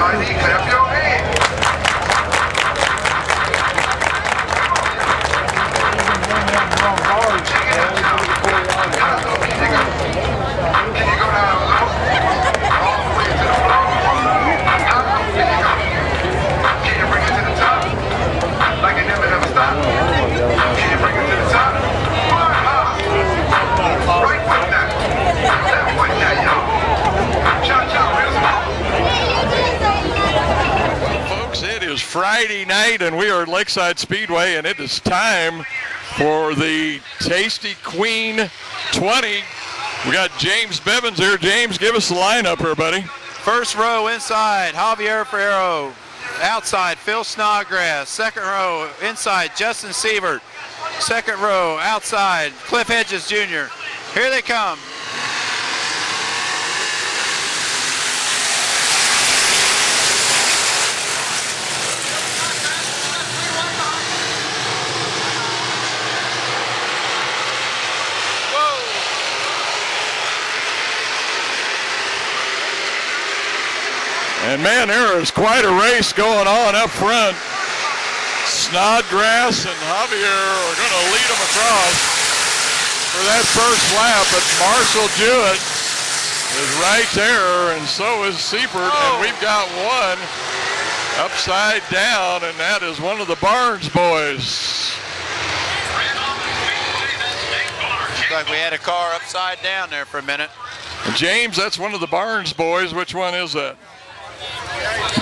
Everybody clap your hands. Can you go down low? All the way to the floor. How low can you go? Can you bring it to the top? Like it never stopped? Can you bring it to the top? Right foot now. Left foot now, y'all. Cha-cha, real small. Folks, it is Friday night and we are at Lakeside Speedway, and it is time for the Tasty Queen 20. We got James Bevins here. James, give us the lineup here, buddy. First row inside, Javier Ferrero. Outside, Phil Snodgrass. Second row inside, Justin Sievert. Second row outside, Cliff Hedges Jr. Here they come. And man, there is quite a race going on up front. Snodgrass and Javier are going to lead them across for that first lap, but Marshall Jewett is right there, and so is Seifert, and we've got one upside down, and that is one of the Barnes boys. Looks like we had a car upside down there for a minute. And James, that's one of the Barnes boys. Which one is that?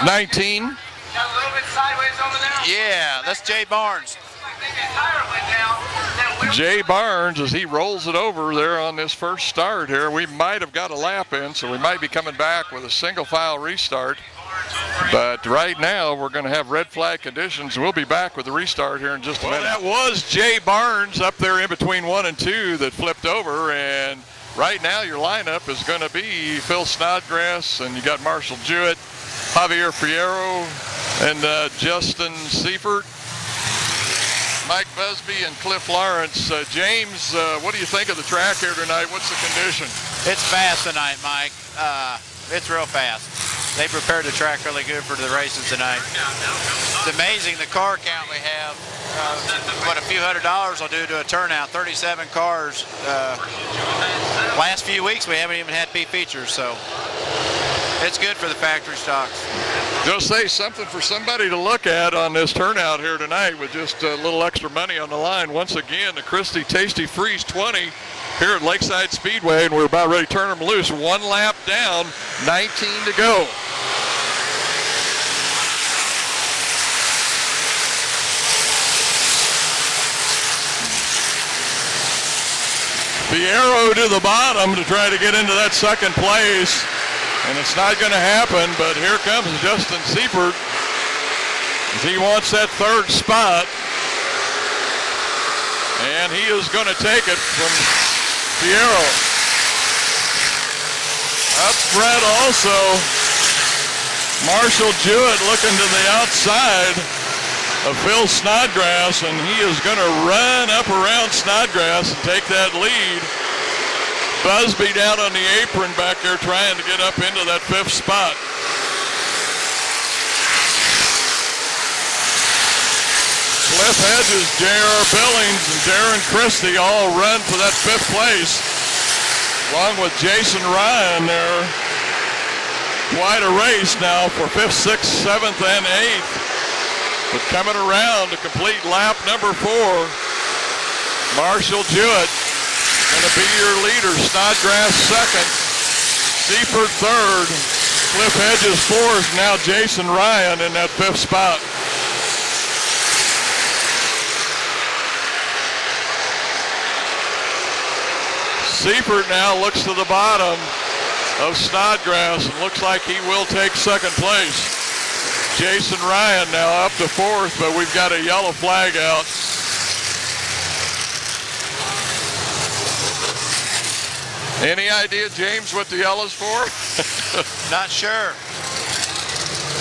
19. Got a little bit sideways over there. Yeah, that's Jay Barnes. Jay Barnes, as he rolls it over there on this first start here, we might have got a lap in, so we might be coming back with a single file restart. But right now, we're going to have red flag conditions. We'll be back with the restart here in just a minute. That was Jay Barnes up there in between 1 and 2 that flipped over, and right now your lineup is going to be Phil Snodgrass, and you got Marshall Jewett, Javier Fierro, and Justin Seifert, Mike Busby, and Cliff Lawrence. James, what do you think of the track here tonight? What's the condition? It's fast tonight, Mike. It's real fast. They prepared the track really good for the races tonight. It's amazing the car count we have. What a few $100s will do to a turnout. 37 cars. Last few weeks we haven't even had B features, so it's good for the factory stocks. Just say something for somebody to look at on this turnout here tonight with just a little extra money on the line. Once again, the Christy-Tasty Freeze 20 here at Lakeside Speedway, and we're about ready to turn them loose. 1 lap down, 19 to go. Fierro to the bottom to try to get into that second place. And it's not going to happen, but here comes Justin Seifert as he wants that third spot. And he is going to take it from Fierro. Up front also, Marshall Jewett looking to the outside of Phil Snodgrass, and he is going to run up around Snodgrass and take that lead. Busby down on the apron back there trying to get up into that 5th spot. Cliff Hedges, J.R. Billings, and Darren Christie all run for that 5th place, along with Jason Ryan there. Quite a race now for 5th, 6th, 7th, and 8th. But coming around to complete lap number 4, Marshall Jewett going to be your leader. Snodgrass 2nd, Seifert 3rd, Cliff Hedges 4th, now Jason Ryan in that 5th spot. Seifert now looks to the bottom of Snodgrass and looks like he will take 2nd place. Jason Ryan now up to 4th, but we've got a yellow flag out. Any idea, James, what the yellow's for? Not sure.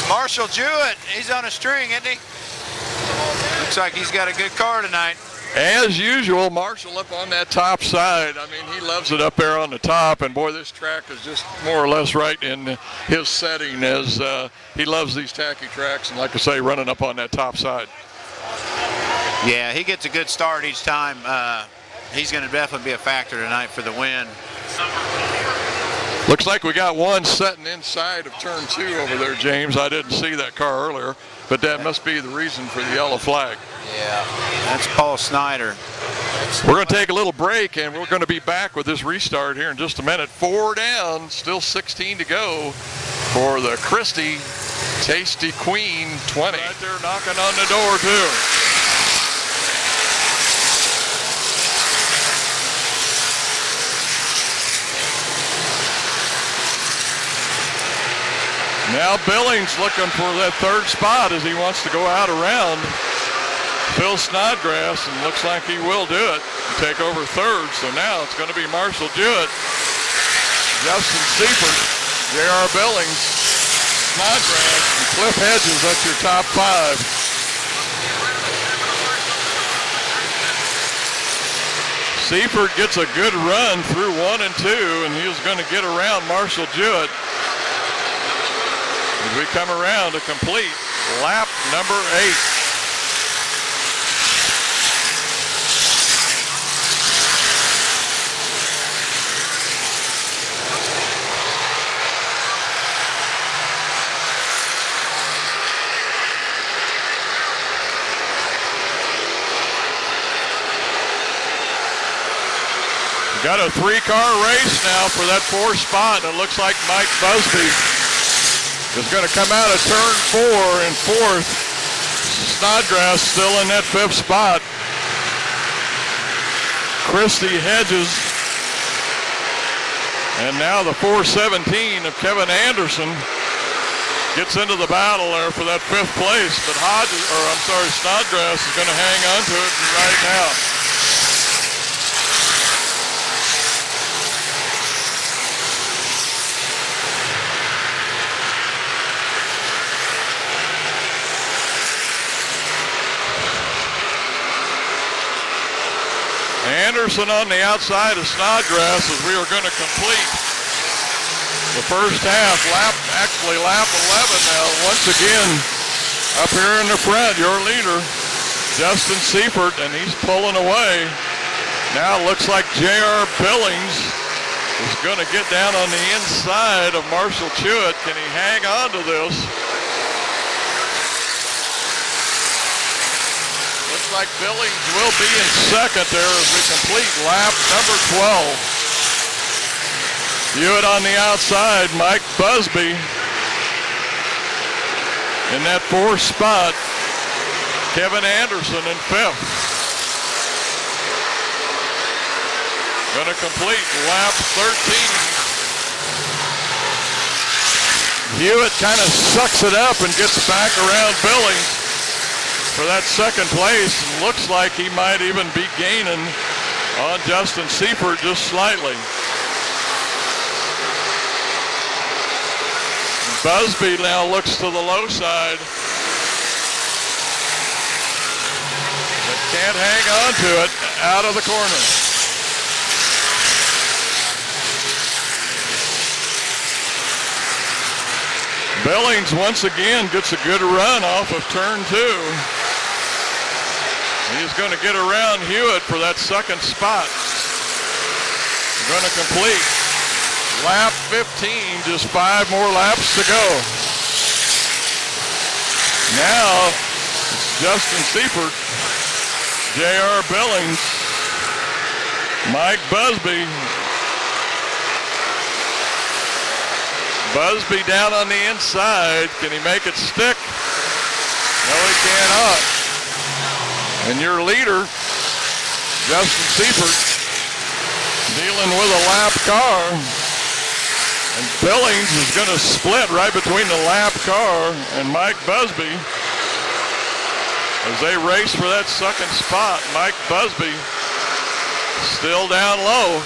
Marshall Jewett, he's on a string, isn't he? Looks like he's got a good car tonight. As usual, Marshall up on that top side. I mean, he loves it up there on the top, and boy, this track is just more or less right in his setting, as he loves these tacky tracks, and like I say, running up on that top side. Yeah, he gets a good start each time. He's going to definitely be a factor tonight for the win. Looks like we got one setting inside of turn 2 over there, James. I didn't see that car earlier, but that must be the reason for the yellow flag. Yeah, that's Paul Snyder. We're going to take a little break, and we're going to be back with this restart here in just a minute. 4 down, still 16 to go for the Christy-Tasty Queen 20. Right there knocking on the door, too. Now Billings looking for that third spot as he wants to go out around Phil Snodgrass, and looks like he will do it and take over third. So now it's going to be Marshall Jewett, Justin Seifert, J.R. Billings, Snodgrass, and Cliff Hedges. That's your top 5. Seifert gets a good run through 1 and 2, and he was going to get around Marshall Jewett as we come around to complete lap number 8. Got a 3-car race now for that 4th spot, and it looks like Mike Busby is going to come out of turn 4 in 4th. Snodgrass still in that 5th spot. Christy Hedges. And now the 417 of Kevin Anderson gets into the battle there for that 5th place. But Snodgrass is going to hang on to it right now. Anderson on the outside of Snodgrass as we are going to complete the first half. Lap 11 now. Once again, up here in the front, your leader, Justin Seifert, and he's pulling away. Now it looks like J.R. Billings is going to get down on the inside of Marshall Jewett. Can he hang on to this? Like Billings will be in second there as we complete lap number 12. Hewitt on the outside, Mike Busby in that 4th spot. Kevin Anderson in 5th. Going to complete lap 13. Hewitt kind of sucks it up and gets back around Billings for that 2nd place. Looks like he might even be gaining on Justin Seifert just slightly. Busby now looks to the low side, but can't hang on to it out of the corner. Billings once again gets a good run off of turn 2. He's going to get around Hewitt for that 2nd spot. We're going to complete lap 15, just 5 more laps to go. Now it's Justin Seifert, J.R. Billings, Mike Busby. Busby down on the inside. Can he make it stick? No, he cannot. And your leader, Justin Seifert, dealing with a lap car. And Billings is going to split right between the lap car and Mike Busby as they race for that 2nd spot. Mike Busby still down low.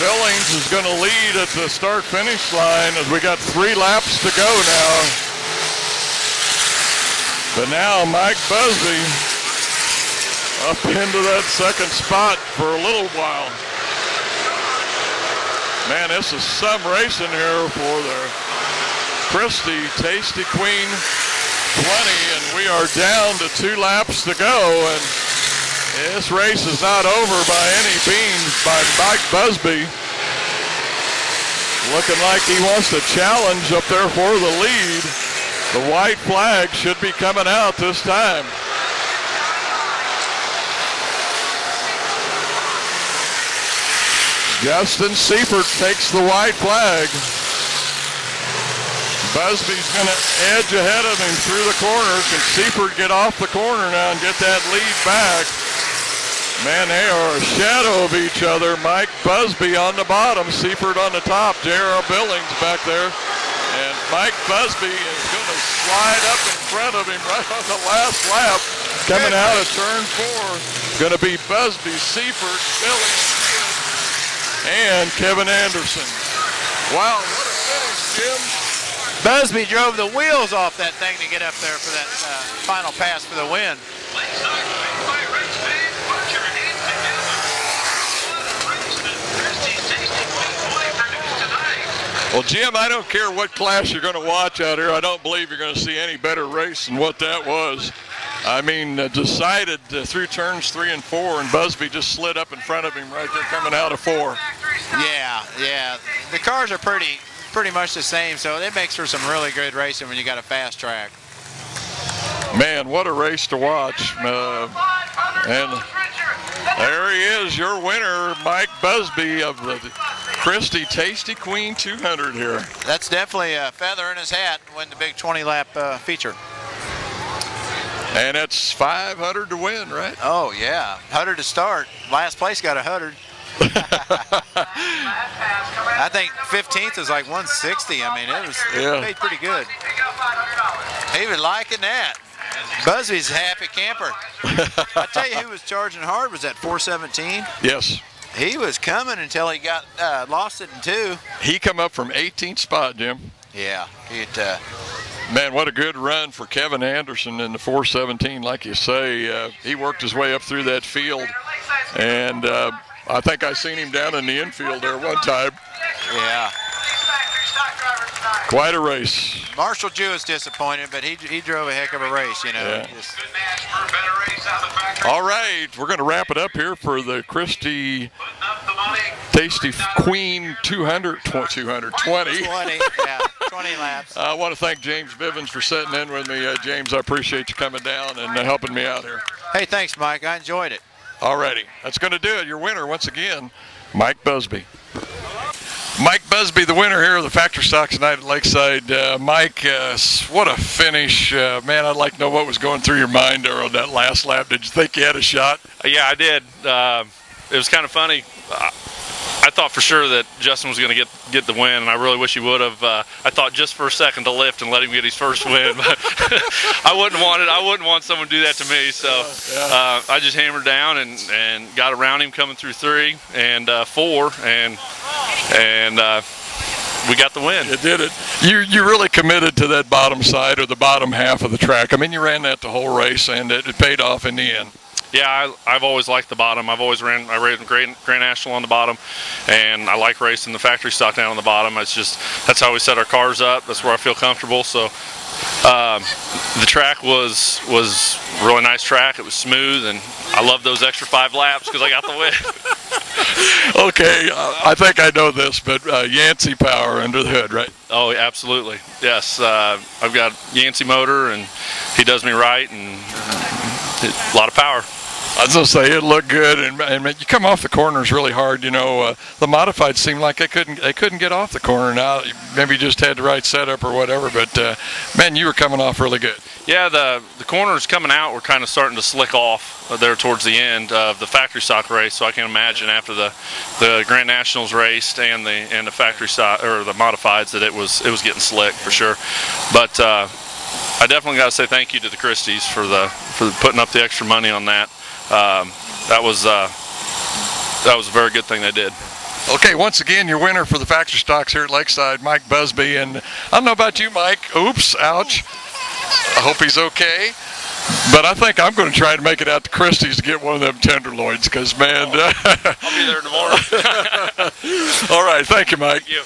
Billings is going to lead at the start-finish line as we got 3 laps to go now. But now Mike Busby up into that second spot for a little while. Man, this is some racing here for the Christy-Tasty Queen 20, and we are down to 2 laps to go, and this race is not over by any means by Mike Busby. Looking like he wants to challenge up there for the lead. The white flag should be coming out this time. Justin Seifert takes the white flag. Busby's going to edge ahead of him through the corner. Can Seifert get off the corner now and get that lead back? Man, they are a shadow of each other. Mike Busby on the bottom, Seifert on the top, J.R. Billings back there. And Mike Busby is going to slide up in front of him right on the last lap. Coming out of turn 4, going to be Busby, Seifert, Billings, and Kevin Anderson. Wow, what a finish, Jim. Busby drove the wheels off that thing to get up there for that final pass for the win. Well, Jim, I don't care what class you're going to watch out here. I don't believe you're going to see any better race than what that was. I mean, decided through turns 3 and 4, and Busby just slid up in front of him right there coming out of 4. Yeah. The cars are pretty much the same, so it makes for some really good racing when you got a fast track. Man, what a race to watch. And there he is, your winner, Mike Busby of the Christy-Tasty Queen 200 here. That's definitely a feather in his hat to win the big 20-lap feature. And it's 500 to win, right? Oh, yeah. 100 to start. Last place got 100. I think 15th is like 160. I mean, it paid pretty good. He was liking that. Busby's a happy camper. I tell you who was charging hard was that 417. Yes. He was coming until he got lost it in 2. He come up from 18th spot, Jim. Yeah. Man, what a good run for Kevin Anderson in the 417. Like you say, he worked his way up through that field, and I think I seen him down in the infield there one time. Yeah. Quite a race. Marshall Jew is disappointed, but he drove a heck of a race, you know. Yeah. All right, we're going to wrap it up here for the Christy-Tasty Queen 220. 20 laps. I want to thank James Bivens for sitting in with me. James, I appreciate you coming down and helping me out here. Hey, thanks, Mike. I enjoyed it. All righty, that's going to do it. Your winner, once again, Mike Busby. Mike Busby, the winner here of the Factory Stock tonight at Lakeside. Mike, what a finish. Man, I'd like to know what was going through your mind there on that last lap. Did you think you had a shot? Yeah, I did. It was kind of funny. I thought for sure that Justin was going to get the win, and I really wish he would have. I thought just for a second to lift and let him get his first win, but I wouldn't want it. I wouldn't want someone to do that to me. So I just hammered down and got around him coming through 3 and 4, and we got the win. You did it. You really committed to that bottom side or the bottom half of the track. I mean, you ran that the whole race, and it paid off in the end. Yeah, I've always liked the bottom. I ran Grand National on the bottom, and I like racing the factory stock down on the bottom. It's just, that's how we set our cars up. That's where I feel comfortable. So the track was a really nice track. It was smooth, and I love those extra 5 laps because I got the win. Okay, I think I know this, but Yancey power under the hood, right? Oh, absolutely. Yes, I've got Yancey motor, and he does me right, and a lot of power. I was going to say, it looked good, and you come off the corners really hard. You know, the modifieds seemed like they couldn't get off the corner. Now, maybe you just had the right setup or whatever, but man, you were coming off really good. Yeah, the corners coming out were kind of starting to slick off there towards the end of the factory stock race. So I can imagine after the Grand Nationals raced and the factory stock or the modifieds that it was getting slick for sure. But I definitely got to say thank you to the Christies for putting up the extra money on that. That was a very good thing they did. Okay, once again, your winner for the factory stocks here at Lakeside, Mike Busby. And I don't know about you, Mike. Oops, ouch. I hope he's okay. But I think I'm going to try to make it out to Christie's to get one of them tenderloins, because, man. I'll be there tomorrow. All right. Thank you, Mike. Thank you.